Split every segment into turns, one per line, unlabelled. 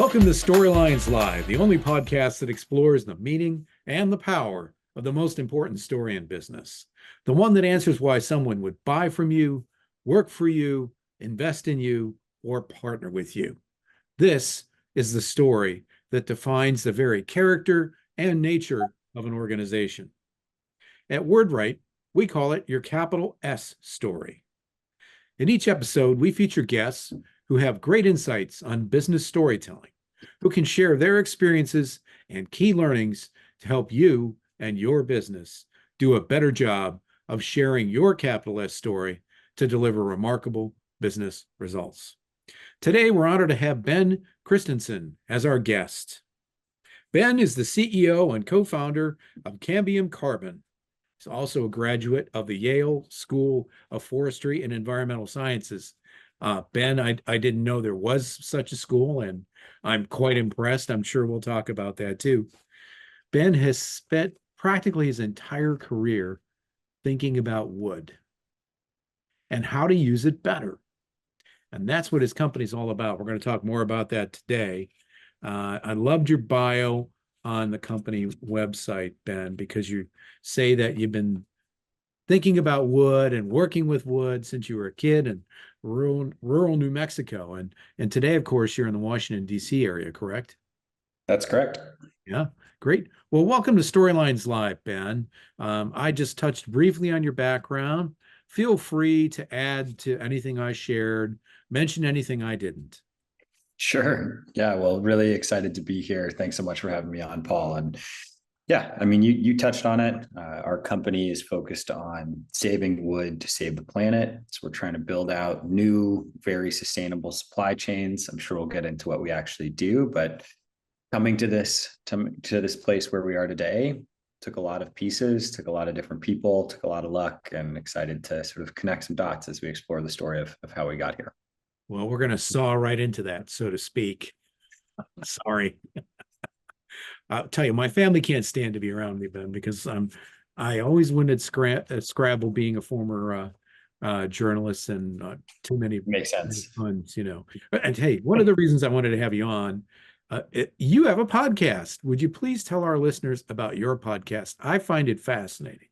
Welcome to Storylines Live, the only podcast that explores the meaning and the power of the most important story in business. The one that answers why someone would buy from you, work for you, invest in you, or partner with you. This is the story that defines the very character and nature of an organization. At WordWrite, we call it your capital S story. In each episode, we feature guests who have great insights on business storytelling, who can share their experiences and key learnings to help you and your business do a better job of sharing your capital S story to deliver remarkable business results. Today, we're honored to have Ben Christensen as our guest. Ben is the CEO and co-founder of Cambium Carbon. He's also a graduate of the Yale School of Forestry and Environmental Sciences. Ben, I didn't know there was such a school, and I'm quite impressed. I'm sure we'll talk about that too. Ben has spent practically his entire career thinking about wood and how to use it better. And that's what his company's all about. We're going to talk more about that today. I loved your bio on the company website, Ben, because you say that you've been thinking about wood and working with wood since you were a kid in rural New Mexico. And today, of course, you're in the Washington, D.C. area, correct?
That's correct.
Yeah, great. Well, welcome to Storylines Live, Ben. I just touched briefly on your background. Feel free to add to anything I shared, mention anything I didn't.
Sure. Yeah. Well, really excited to be here. Thanks so much for having me on, Paul. And yeah, I mean, you touched on it. Our company is focused on saving wood to save the planet. So we're trying to build out new, very sustainable supply chains. I'm sure we'll get into what we actually do, but coming to this place where we are today took a lot of pieces, took a lot of different people, took a lot of luck, and excited to sort of connect some dots as we explore the story of how we got here.
Well, we're going to saw right into that, so to speak. Sorry. I'll tell you, my family can't stand to be around me, Ben, because I always wanted Scrabble being a former journalist and too many
Makes sense.
puns, you know. And hey, one of the reasons I wanted to have you on, you have a podcast. Would you please tell our listeners about your podcast? I find it fascinating.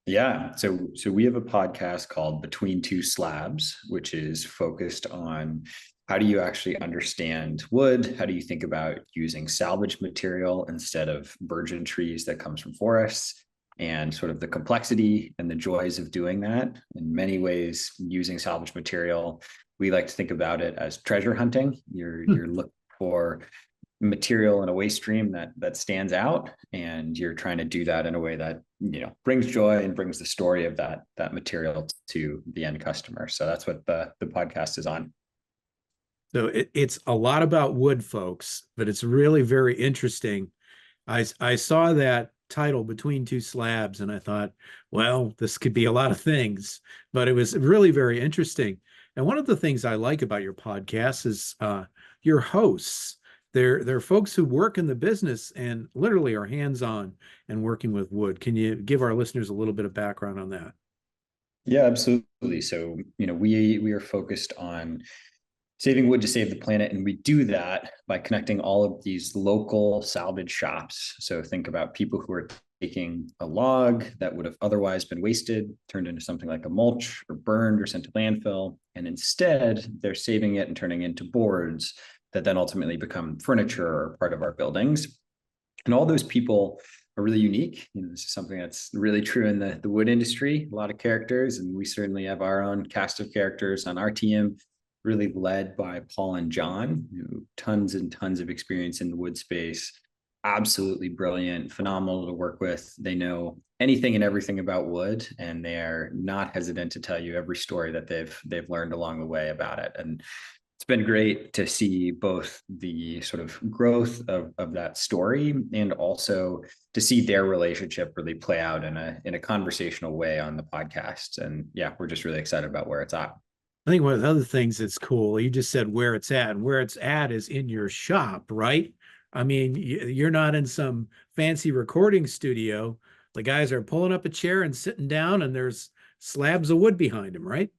Yeah. So we have a podcast called Between Two Slabs, which is focused on how do you actually understand wood? How do you think about using salvage material instead of virgin trees that comes from forests? And sort of the complexity and the joys of doing that. In many ways, using salvage material, we like to think about it as treasure hunting. You're looking for material in a waste stream that stands out, and you're trying to do that in a way that brings joy and brings the story of that material to the end customer. So that's what the podcast is on.
So it's a lot about wood, folks, but it's really very interesting. I saw that title, Between Two Slabs, and I thought, well, this could be a lot of things, but it was really very interesting. And one of the things I like about your podcast is your hosts. They're folks who work in the business and literally are hands-on and working with wood. Can you give our listeners a little bit of background on that?
Yeah, absolutely. So, we are focused on saving wood to save the planet. And we do that by connecting all of these local salvage shops. So think about people who are taking a log that would have otherwise been wasted, turned into something like a mulch or burned or sent to landfill. And instead, they're saving it and turning into boards that then ultimately become furniture or part of our buildings. And all those people are really unique. This is something that's really true in the wood industry, a lot of characters. And we certainly have our own cast of characters on our team, really led by Paul and John, who tons and tons of experience in the wood space, absolutely brilliant, phenomenal to work with. They know anything and everything about wood, and they are not hesitant to tell you every story that they've learned along the way about it. And it's been great to see both the sort of growth of that story and also to see their relationship really play out in a conversational way on the podcast. And yeah, we're just really excited about where it's at.
I think one of the other things that's cool, you just said where it's at, and where it's at is in your shop, right? I mean, you're not in some fancy recording studio. The guys are pulling up a chair and sitting down, and there's slabs of wood behind them, right?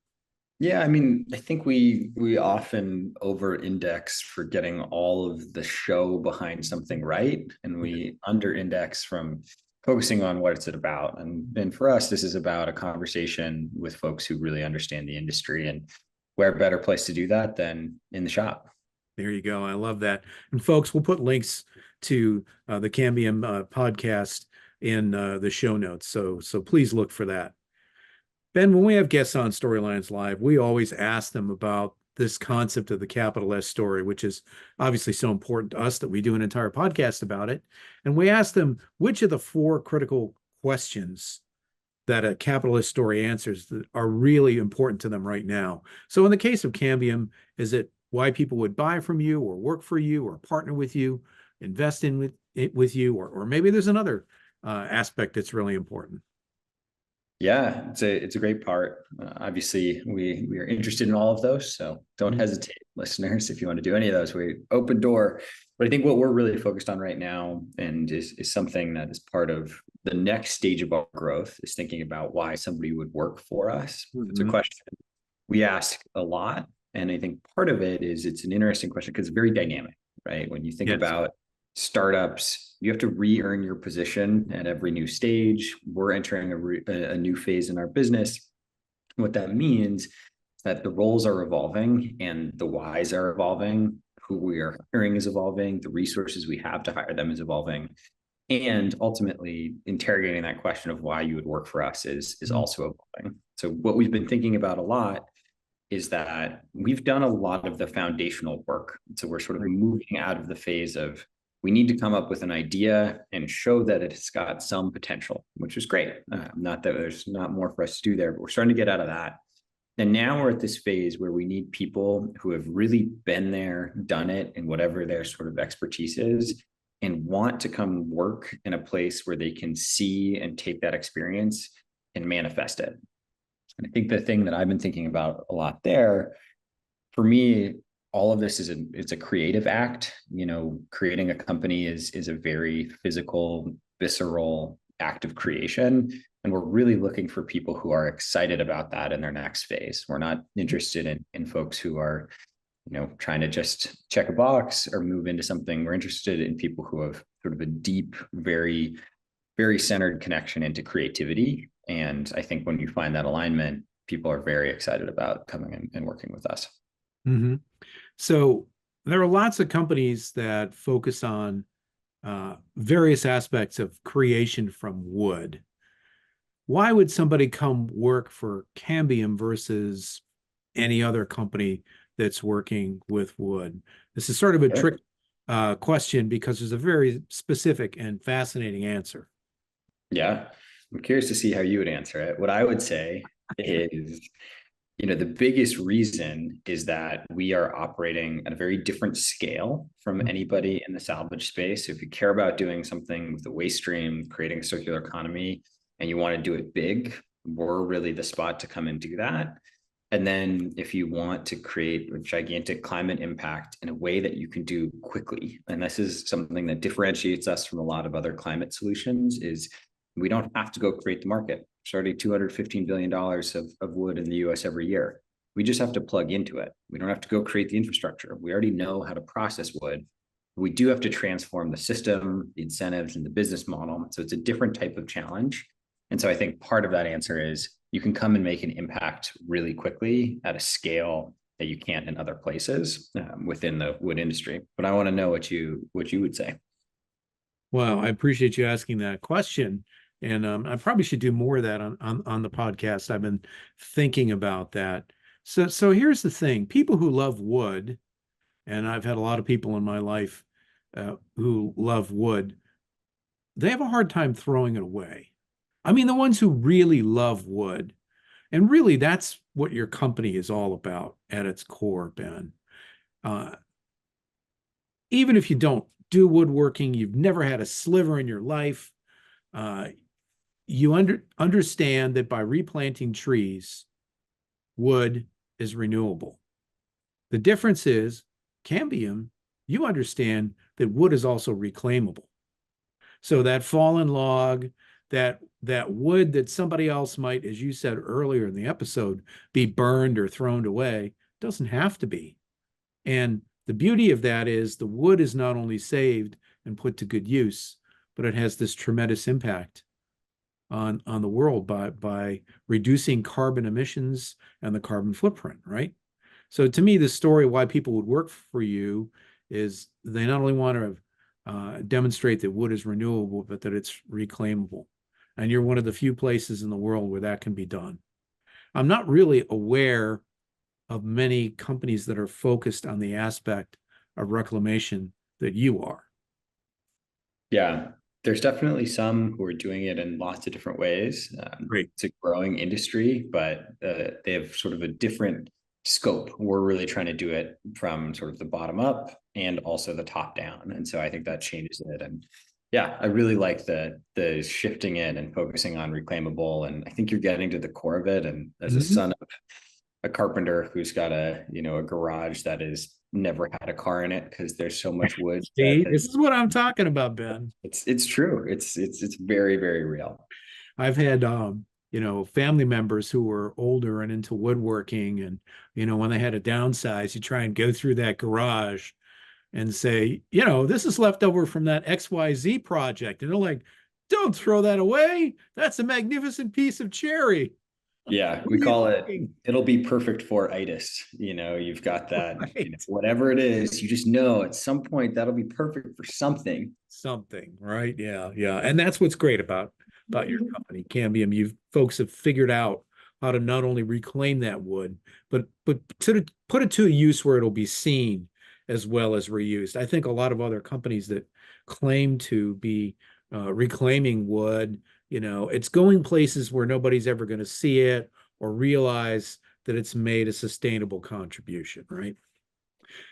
Yeah, I mean, I think we often over-index for getting all of the show behind something right, and we under-index from focusing on what it's about. And for us, this is about a conversation with folks who really understand the industry, and where a better place to do that than in the shop.
There you go. I love that. And folks, we'll put links to the Cambium podcast in the show notes. So please look for that. Ben, when we have guests on Storylines Live, we always ask them about this concept of the capital S story, which is obviously so important to us that we do an entire podcast about it. And we ask them which of the four critical questions that a capitalist story answers that are really important to them right now. So in the case of Cambium, is it why people would buy from you or work for you or partner with you, invest in with you, or maybe there's another aspect that's really important?
Yeah, it's a great part. Obviously, we are interested in all of those, so don't hesitate, listeners, if you want to do any of those. We open door. But I think what we're really focused on right now, and is something that is part of the next stage of our growth, is thinking about why somebody would work for us. It's a question we ask a lot, and I think part of it is it's an interesting question because it's very dynamic, right? When you think
Yes.
about startups, you have to re-earn your position at every new stage. We're entering a new phase in our business. What that means is that the roles are evolving and the whys are evolving. Who we are hiring is evolving. The resources we have to hire them is evolving. And ultimately, interrogating that question of why you would work for us is also evolving. So what we've been thinking about a lot is that we've done a lot of the foundational work. So we're sort of moving out of the phase of we need to come up with an idea and show that it's got some potential, which is great. Not that there's not more for us to do there, but we're starting to get out of that. And now we're at this phase where we need people who have really been there, done it, in whatever their sort of expertise is, and want to come work in a place where they can see and take that experience and manifest it. And I think the thing that I've been thinking about a lot there, for me, all of this it's a creative act. Creating a company is a very physical, visceral act of creation. And we're really looking for people who are excited about that in their next phase. We're not interested in folks who are, trying to just check a box or move into something. We're interested in people who have sort of a deep, very, very centered connection into creativity. And I think when you find that alignment, people are very excited about coming in and working with us.
Mm-hmm. So there are lots of companies that focus on various aspects of creation from wood. Why would somebody come work for Cambium versus any other company that's working with wood? This is sort of a trick question because there's a very specific and fascinating answer.
Yeah, I'm curious to see how you would answer it. What I would say is, the biggest reason is that we are operating at a very different scale from anybody in the salvage space. If you care about doing something with the waste stream, creating a circular economy, and you want to do it big, we're really the spot to come and do that. And then if you want to create a gigantic climate impact in a way that you can do quickly, and this is something that differentiates us from a lot of other climate solutions, is we don't have to go create the market. There's already $215 billion of wood in the US every year. We just have to plug into it. We don't have to go create the infrastructure. We already know how to process wood. We do have to transform the system, the incentives, and the business model. So it's a different type of challenge. And so I think part of that answer is you can come and make an impact really quickly at a scale that you can't in other places within the wood industry. But I want to know what you would say.
Well, I appreciate you asking that question. And I probably should do more of that on the podcast. I've been thinking about that. So here's the thing. People who love wood, and I've had a lot of people in my life who love wood, they have a hard time throwing it away. I mean, the ones who really love wood, and really that's what your company is all about at its core, Ben. Uh, Even if you don't do woodworking, you've never had a sliver in your life, uh, you understand that by replanting trees, wood is renewable. The difference is, Cambium, you understand that wood is also reclaimable. So that fallen log, that that wood that somebody else might, as you said earlier in the episode, be burned or thrown away, doesn't have to be. And the beauty of that is the wood is not only saved and put to good use, but it has this tremendous impact on the world by reducing carbon emissions and the carbon footprint, right? So to me, the story why people would work for you is they not only want to demonstrate that wood is renewable, but that it's reclaimable. And you're one of the few places in the world where that can be done. I'm not really aware of many companies that are focused on the aspect of reclamation that you are.
Yeah, there's definitely some who are doing it in lots of different ways.
Great.
It's a growing industry, but they have sort of a different scope. We're really trying to do it from sort of the bottom up and also the top down. And so I think that changes it. And yeah, I really like the shifting in and focusing on reclaimable. And I think you're getting to the core of it. And as a son of a carpenter who's got a garage that is never had a car in it because there's so much wood.
See, this is what I'm talking about, Ben.
It's true. It's very, very real.
I've had family members who were older and into woodworking, and when they had to downsize, you try and go through that garage and say, this is left over from that XYZ project. And they're like, don't throw that away. That's a magnificent piece of cherry.
Yeah,
What
we
are you
call
thinking?
it'll be perfect for itis. You've got that,
Right.
whatever it is, you just know at some point that'll be perfect for something.
Something, right? Yeah, yeah. And that's what's great about your company, Cambium. You folks have figured out how to not only reclaim that wood, but to put it to a use where it'll be seen as well as reused. I think a lot of other companies that claim to be reclaiming wood, it's going places where nobody's ever going to see it or realize that it's made a sustainable contribution, right?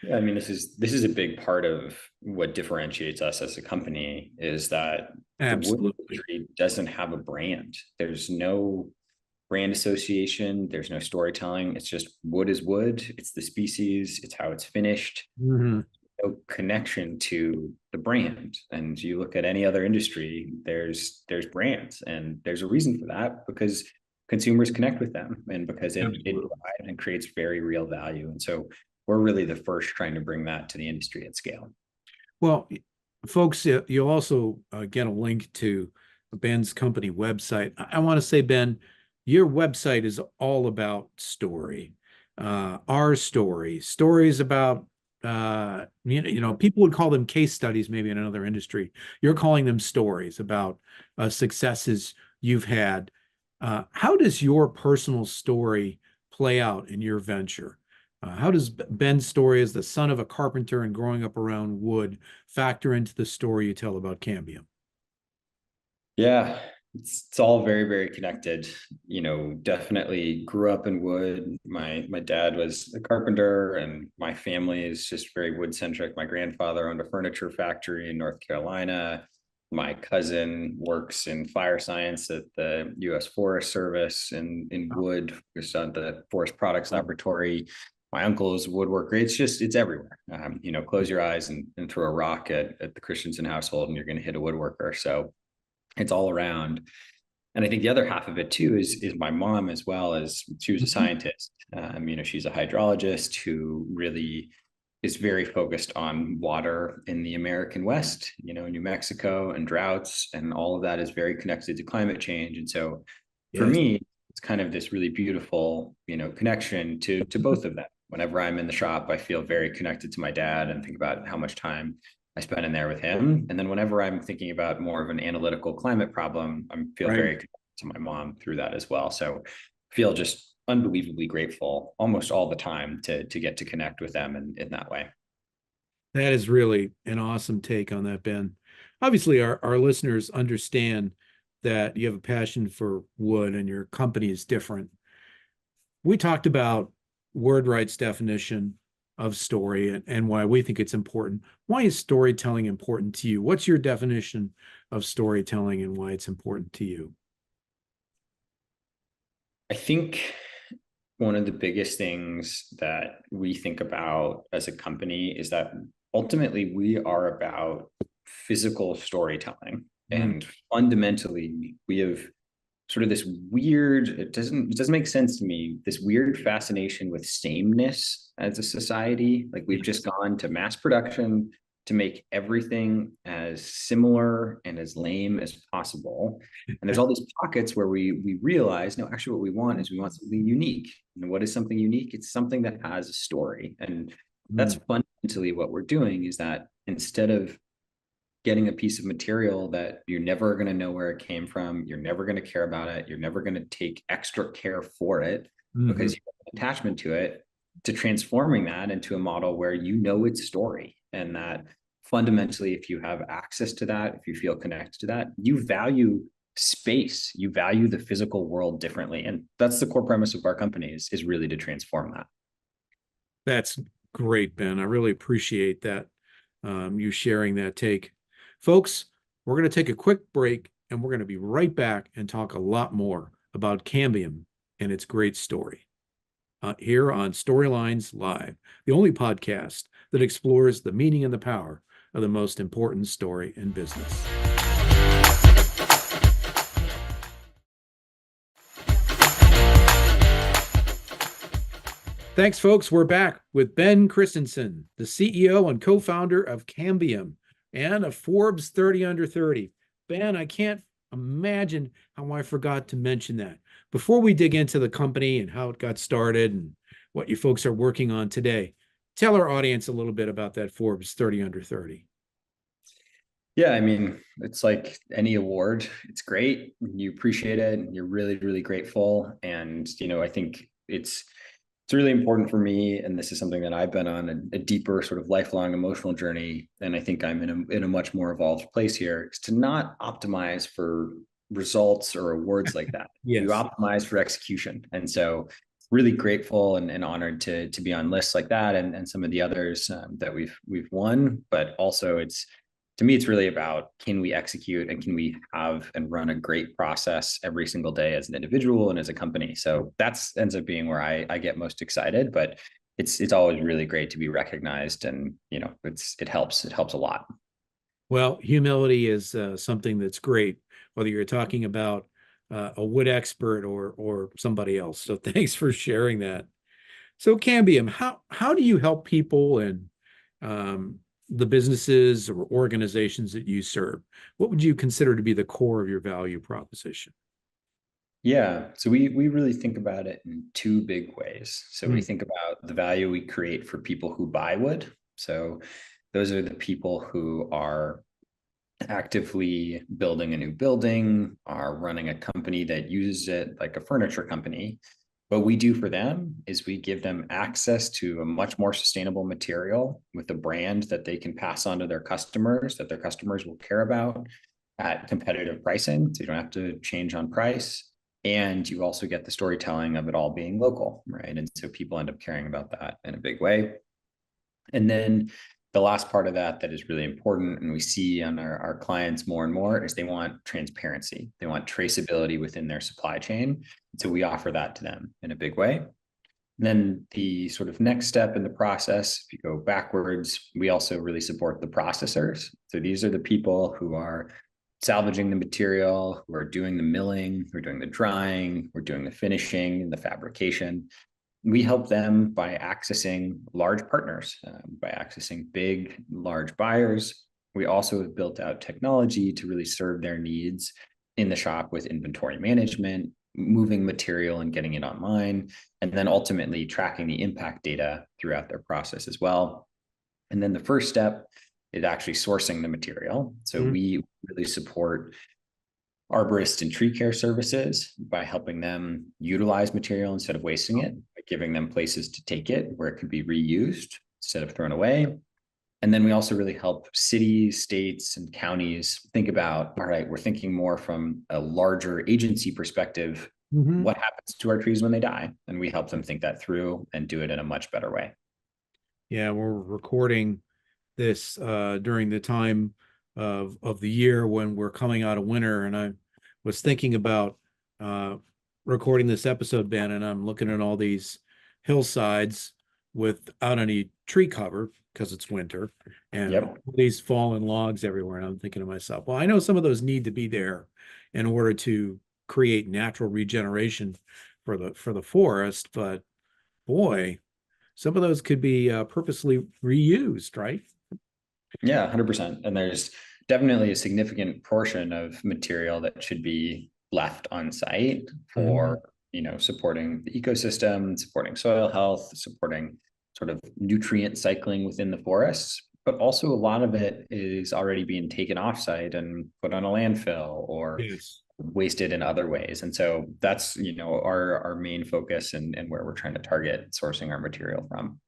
Yeah, I mean, this is a big part of what differentiates us as a company is that the wood
Absolutely.
industry doesn't have a brand. There's no brand association. There's no storytelling. It's just wood is wood. It's the species. It's how it's finished.
Mhm.
No connection to the brand. And you look at any other industry, there's brands, and there's a reason for that because consumers connect with them and because it
Absolutely.
provides and creates very real value. And so we're really the first trying to bring that to the industry at scale.
Well, folks, you'll also get a link to Ben's company website. I want to say, Ben, your website is all about story, our story, stories about, people would call them case studies, maybe in another industry. You're calling them stories about successes you've had. How does your personal story play out in your venture? How does Ben's story as the son of a carpenter and growing up around wood factor into the story you tell about Cambium?
Yeah, it's all very, very connected. Definitely grew up in wood. My dad was a carpenter, and my family is just very wood centric. My grandfather owned a furniture factory in North Carolina. My cousin works in fire science at the U.S. Forest Service in wood, focused on the Forest Products Laboratory. My uncle is a woodworker. It's everywhere. Close your eyes and throw a rock at the Christensen household, and you're going to hit a woodworker. So it's all around. And I think the other half of it too is my mom, as well. As she was a
Mhm.
scientist. She's a hydrologist who really is very focused on water in the American West, New Mexico, and droughts, and all of that is very connected to climate change. And so for
Yes.
me, it's kind of this really beautiful, connection to both of them. Whenever I'm in the shop, I feel very connected to my dad and think about how much time I spent in there with him. And then whenever I'm thinking about more of an analytical climate problem, I feel
Right.
very connected to my mom through that as well. So I feel just unbelievably grateful almost all the time to get to connect with them in that way.
That is really an awesome take on that, Ben. Obviously, our listeners understand that you have a passion for wood and your company is different. We talked about WordWrite's definition of story and why we think it's important. Why is storytelling important to you? What's your definition of storytelling and why it's important to you?
I think one of the biggest things that we think about as a company is that ultimately we are about physical storytelling.
Mm.
And fundamentally, we have sort of this weird, it doesn't make sense to me, this weird fascination with sameness as a society. Like we've just gone to mass production to make everything as similar and as lame as possible. And there's all these pockets where we realize, no, actually what we want is we want something unique. And what is something unique? It's something that has a story. And that's fundamentally what we're doing, is that instead of getting a piece of material that you're never going to know where it came from, you're never going to care about it, you're never going to take extra care for it because you have an attachment to it, to transforming that into a model where you know its story. And that fundamentally, if you have access to that, if you feel connected to that, you value space, you value the physical world differently. And that's the core premise of our company, is really to transform that.
That's great, Ben. I really appreciate that, you sharing that take. Folks, we're going to take a quick break and we're going to be right back and talk a lot more about Cambium and its great story here on Storylines Live, the only podcast that explores the meaning and the power of the most important story in business. Thanks, folks. We're back with Ben Christensen, the CEO and co-founder of Cambium and of Forbes 30 Under 30. Ben, I can't imagine how I forgot to mention that. Before we dig into the company and how it got started and what you folks are working on today, tell our audience a little bit about that Forbes 30 Under 30.
Yeah, I mean, it's like any award. It's great. You appreciate it. And you're really, really grateful. And, I think it's really important for me, and this is something that I've been on a deeper sort of lifelong emotional journey, and I think I'm in a much more evolved place here, is to not optimize for results or awards like that. You
Yes.
optimize for execution. And so really grateful and honored to be on lists like that, and some of the others that we've won. But also, to me, it's really about, can we execute and can we have and run a great process every single day as an individual and as a company. So that's ends up being where I get most excited. But it's always really great to be recognized, and it helps a lot.
Well, humility is something that's great, whether you're talking about a wood expert or somebody else. So thanks for sharing that. So Cambium, how do you help people and the businesses or organizations that you serve? What would you consider to be the core of your value proposition?
Yeah, so we really think about it in two big ways. So we think about the value we create for people who buy wood. So those are the people who are actively building a new building, are running a company that uses it like a furniture company. What we do for them is we give them access to a much more sustainable material with a brand that they can pass on to their customers, that their customers will care about, at competitive pricing. So you don't have to change on price. And you also get the storytelling of it all being local, right? And so people end up caring about that in a big way. And then the last part of that is really important, and we see on our clients more and more, is they want transparency. They want traceability within their supply chain. So we offer that to them in a big way. And then the sort of next step in the process, if you go backwards, we also really support the processors. So these are the people who are salvaging the material, who are doing the milling, who are doing the drying, who are doing the finishing and the fabrication. We help them by accessing large partners, by accessing big, large buyers. We also have built out technology to really serve their needs in the shop with inventory management, moving material and getting it online, and then ultimately tracking the impact data throughout their process as well. And then the first step is actually sourcing the material. So we really support arborists and tree care services by helping them utilize material instead of wasting it, by giving them places to take it where it could be reused instead of thrown away. And then we also really help cities, states, and counties think about, all right, we're thinking more from a larger agency perspective. What happens to our trees when they die? And we help them think that through and do it in a much better way.
Yeah, we're recording this during the time of the year when we're coming out of winter, and I was thinking about recording this episode, Ben, and I'm looking at all these hillsides without any tree cover because it's winter, and all these fallen logs everywhere. And I'm thinking to myself, well, I know some of those need to be there in order to create natural regeneration for the forest, but boy, some of those could be purposely reused, right?
Yeah, 100%. And there's definitely a significant portion of material that should be left on site
Mhm.
for, supporting the ecosystem, supporting soil health, supporting sort of nutrient cycling within the forests. But also a lot of it is already being taken off site and put on a landfill or
Yes.
wasted in other ways. And so that's, our main focus and where we're trying to target sourcing our material from.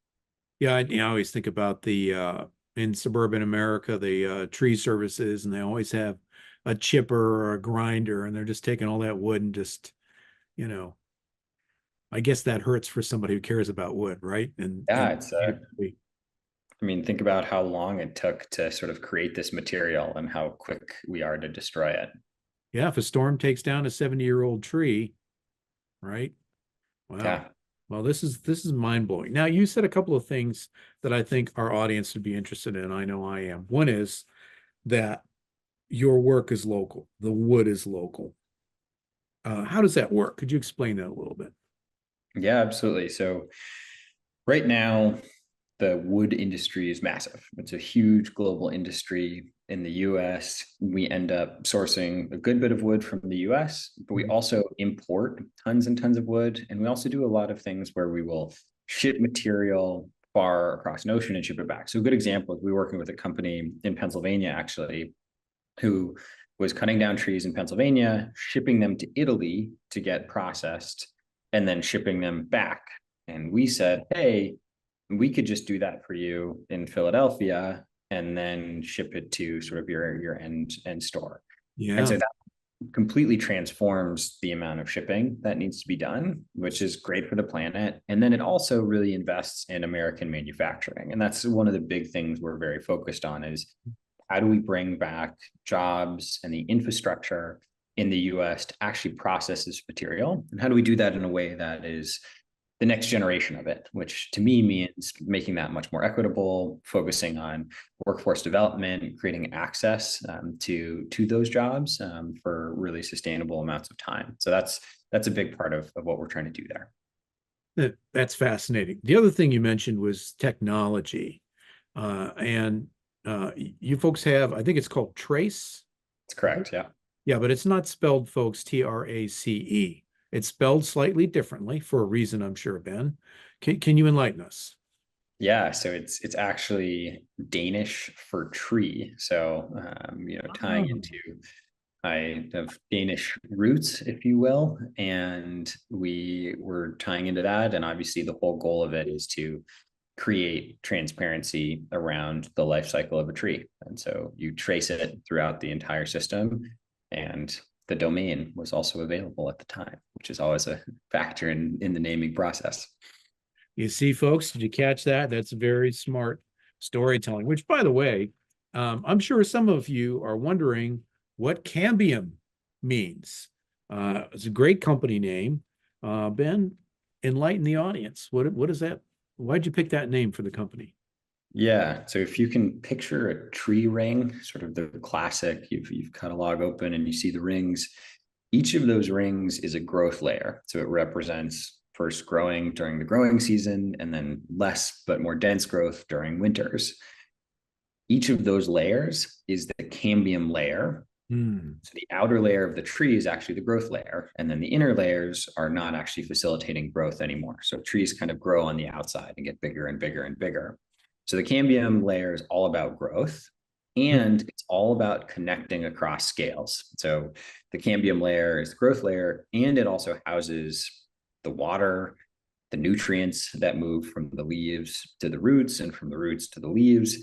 Yeah, I always think about the in suburban America, the tree services, and they always have a chipper or a grinder, and they're just taking all that wood and just, you know, I guess that hurts for somebody who cares about wood, right?
Yeah,
And
it's I mean, think about how long it took to sort of create this material and how quick we are to destroy it.
yeah, if a storm takes down a 70-year-old tree, right? Wow.
Yeah.
Well, this is mind-blowing. Now, you said a couple of things that I think our audience would be interested in. I know I am. One is that your work is local. The wood is local. How does that work? Could you explain that a little bit?
Yeah, absolutely. So right now, the wood industry is massive. It's a huge global industry. In the US, we end up sourcing a good bit of wood from the US, but we
Mhm.
also import tons and tons of wood. And we also do a lot of things where we will ship material far across an ocean and ship it back. So a good example is we're working with a company in Pennsylvania, actually, who was cutting down trees in Pennsylvania, shipping them to Italy to get processed, and then shipping them back. And we said, hey, we could just do that for you in Philadelphia and then ship it to sort of your end store. And
Yeah.
so that completely transforms the amount of shipping that needs to be done, which is great for the planet. And then it also really invests in American manufacturing. And that's one of the big things we're very focused on is how do we bring back jobs and the infrastructure in the US to actually process this material? And how do we do that in a way that is the next generation of it, which to me means making that much more equitable, focusing on workforce development, creating access to those jobs for really sustainable amounts of time. So that's a big part of what we're trying to do there.
That's fascinating. The other thing you mentioned was technology. And you folks have, I think it's called Trace.
That's correct. Yeah.
Yeah, but it's not spelled, folks, Trace. It's spelled slightly differently for a reason, I'm sure, Ben. Can you enlighten us?
Yeah, so it's actually Danish for tree. So tying
Oh,
into I have Danish roots, if you will, and we were tying into that. And obviously, the whole goal of it is to create transparency around the life cycle of a tree. And so you trace it throughout the entire system. And the domain was also available at the time, which is always a factor in the naming process.
you see, folks, did you catch that? That's very smart storytelling, which, by the way, I'm sure some of you are wondering what Cambium means. It's a great company name. Ben, enlighten the audience. What is that? Why'd you pick that name for the company?
Yeah. So if you can picture a tree ring, sort of the classic, you've cut a log open and you see the rings. Each of those rings is a growth layer. So it represents first growing during the growing season and then less but more dense growth during winters. Each of those layers is the cambium layer.
Hmm.
So the outer layer of the tree is actually the growth layer, and then the inner layers are not actually facilitating growth anymore. So trees kind of grow on the outside and get bigger and bigger and bigger. So the cambium layer is all about growth, and it's all about connecting across scales. So the cambium layer is the growth layer, and it also houses the water, the nutrients that move from the leaves to the roots and from the roots to the leaves.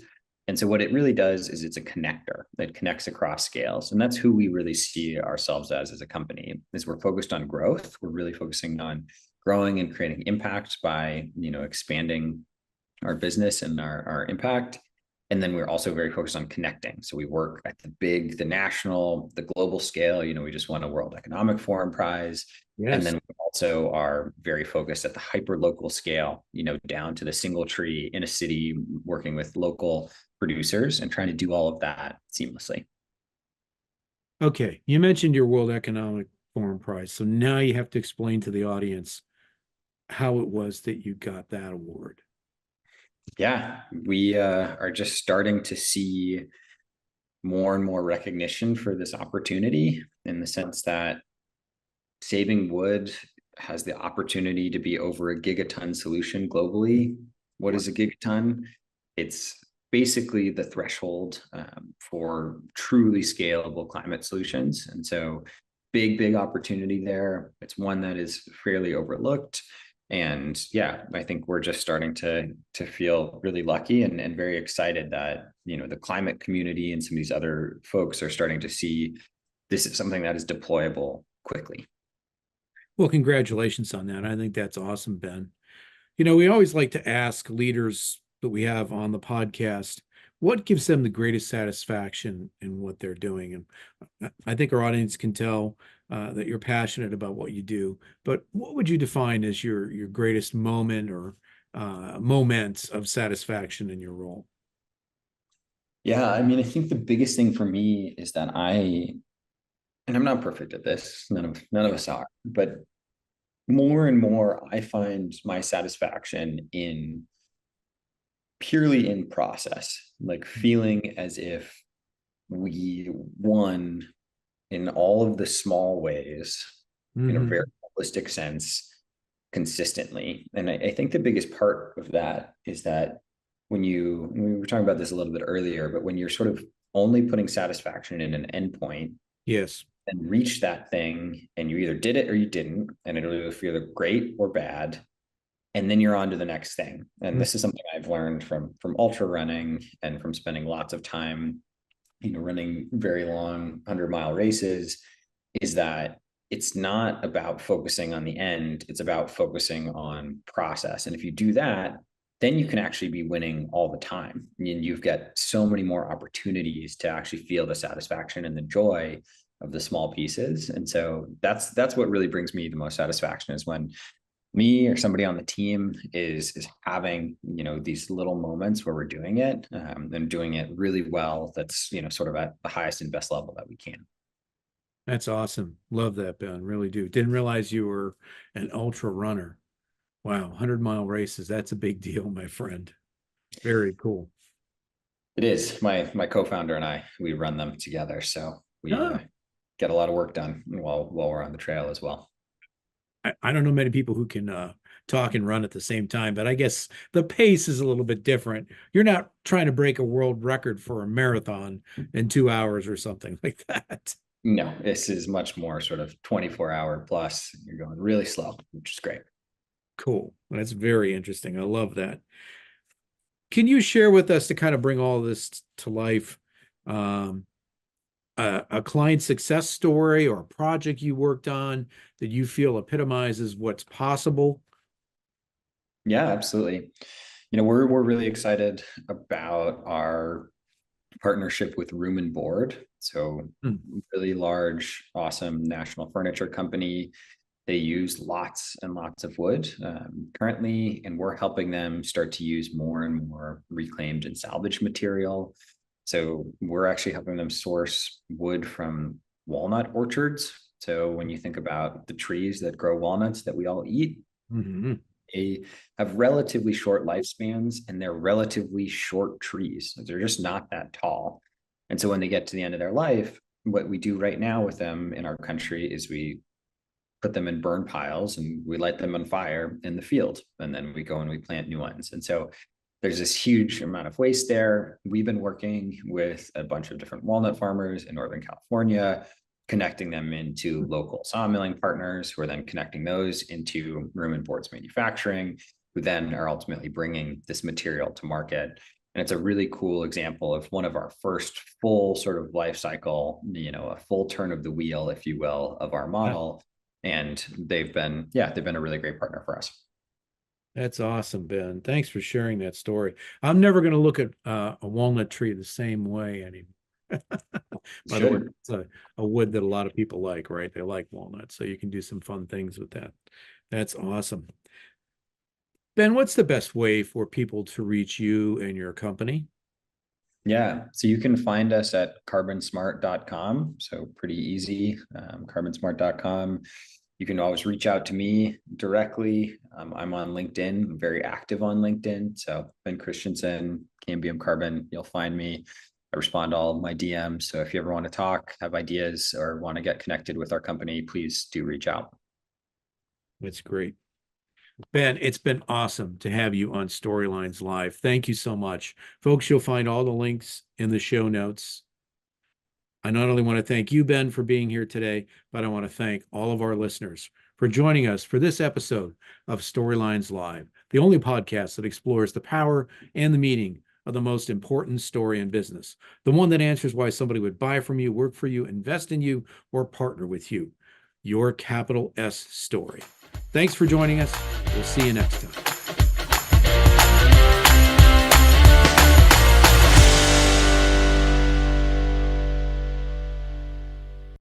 And so what it really does is it's a connector that connects across scales. And that's who we really see ourselves as a company. Is we're focused on growth. We're really focusing on growing and creating impact by, expanding our business and our impact. And then we're also very focused on connecting. So we work at the national, the global scale. We just won a World Economic Forum prize. And
Yes.
then we also are very focused at the hyper local scale, down to the single tree in a city, working with local producers and trying to do all of that seamlessly.
Okay. You mentioned your World Economic Foreign prize. So now you have to explain to the audience how it was that you got that award.
Yeah, we are just starting to see more and more recognition for this opportunity, in the sense that saving wood has the opportunity to be over a gigaton solution globally. What is a gigaton? It's basically the threshold for truly scalable climate solutions. And so big opportunity there. It's one that is fairly overlooked. And yeah, I think we're just starting to feel really lucky and very excited that, you know, the climate community and some of these other folks are starting to see this is something that is deployable quickly.
Well, congratulations on that. I think that's awesome, Ben. You know, we always like to ask leaders that we have on the podcast what gives them the greatest satisfaction in what they're doing. And I think our audience can tell that you're passionate about what you do. But what would you define as your greatest moment or moments of satisfaction in your role?
Yeah, I mean, I think the biggest thing for me is that and I'm not perfect at this, none of us are, but more and more I find my satisfaction in purely in process, like feeling as if we won in all of the small ways, in a very
Hmm.
holistic sense, consistently. And I think the biggest part of that is that we were talking about this a little bit earlier, but when you're sort of only putting satisfaction in an endpoint
Yes.
and reach that thing, and you either did it or you didn't, and it'll either feel great or bad, and then you're on to the next thing. And this is something I've learned from ultra running and from spending lots of time, you know, running very long 100-mile races, is that it's not about focusing on the end, it's about focusing on process. And if you do that, then you can actually be winning all the time, and you've got so many more opportunities to actually feel the satisfaction and the joy of the small pieces. And so that's what really brings me the most satisfaction, is when me or somebody on the team is having, you know, these little moments where we're doing it, and doing it really well. That's, you know, sort of at the highest and best level that we can.
That's awesome. Love that, Ben. Really do. Didn't realize you were an ultra runner. Wow, 100-mile races. That's a big deal, my friend. Very cool.
It is. My co-founder and I, we run them together, so we
Ah,
get a lot of work done while we're on the trail as well.
I don't know many people who can talk and run at the same time, but I guess the pace is a little bit different. You're not trying to break a world record for a marathon in 2 hours or something like that.
No, this is much more sort of 24-hour plus. You're going really slow, which is great.
Cool. That's very interesting. I love that. Can you share with us to kind of bring all this to life? Um, a client success story or a project you worked on that you feel epitomizes what's possible?
Yeah, absolutely. You know, we're really excited about our partnership with Room and Board. So
Hmm.
really large, awesome national furniture company. They use lots and lots of wood currently, and we're helping them start to use more and more reclaimed and salvaged material. So we're actually helping them source wood from walnut orchards. So when you think about the trees that grow walnuts that we all eat,
Hmm.
they have relatively short lifespans, and they're relatively short trees. They're just not that tall. And so when they get to the end of their life, what we do right now with them in our country is we put them in burn piles and we light them on fire in the field. And then we go and we plant new ones. And so there's this huge amount of waste there. We've been working with a bunch of different walnut farmers in Northern California, connecting them into local sawmilling partners, who are then connecting those into Room and Board's manufacturing, who then are ultimately bringing this material to market. And it's a really cool example of one of our first full sort of life cycle, you know, a full turn of the wheel, if you will, of our model. And they've been a really great partner for us.
That's awesome, Ben. Thanks for sharing that story. I'm never going to look at a walnut tree the same way anymore. By the way,
Shouldn't.
it's a wood that a lot of people like, right? They like walnut, so you can do some fun things with that. That's awesome. Ben, what's the best way for people to reach you and your company?
Yeah, so you can find us at carbonsmart.com. So pretty easy, carbonsmart.com. You can always reach out to me directly. I'm on LinkedIn, I'm very active on LinkedIn. So Ben Christensen, Cambium Carbon, you'll find me. I respond to all of my DMs. So if you ever want to talk, have ideas, or want to get connected with our company, please do reach out.
That's great. Ben, it's been awesome to have you on Storylines Live. Thank you so much. Folks, you'll find all the links in the show notes. I not only want to thank you, Ben, for being here today, but I want to thank all of our listeners for joining us for this episode of Storylines Live, the only podcast that explores the power and the meaning of the most important story in business, the one that answers why somebody would buy from you, work for you, invest in you, or partner with you. Your capital S story. Thanks for joining us. We'll see you next time.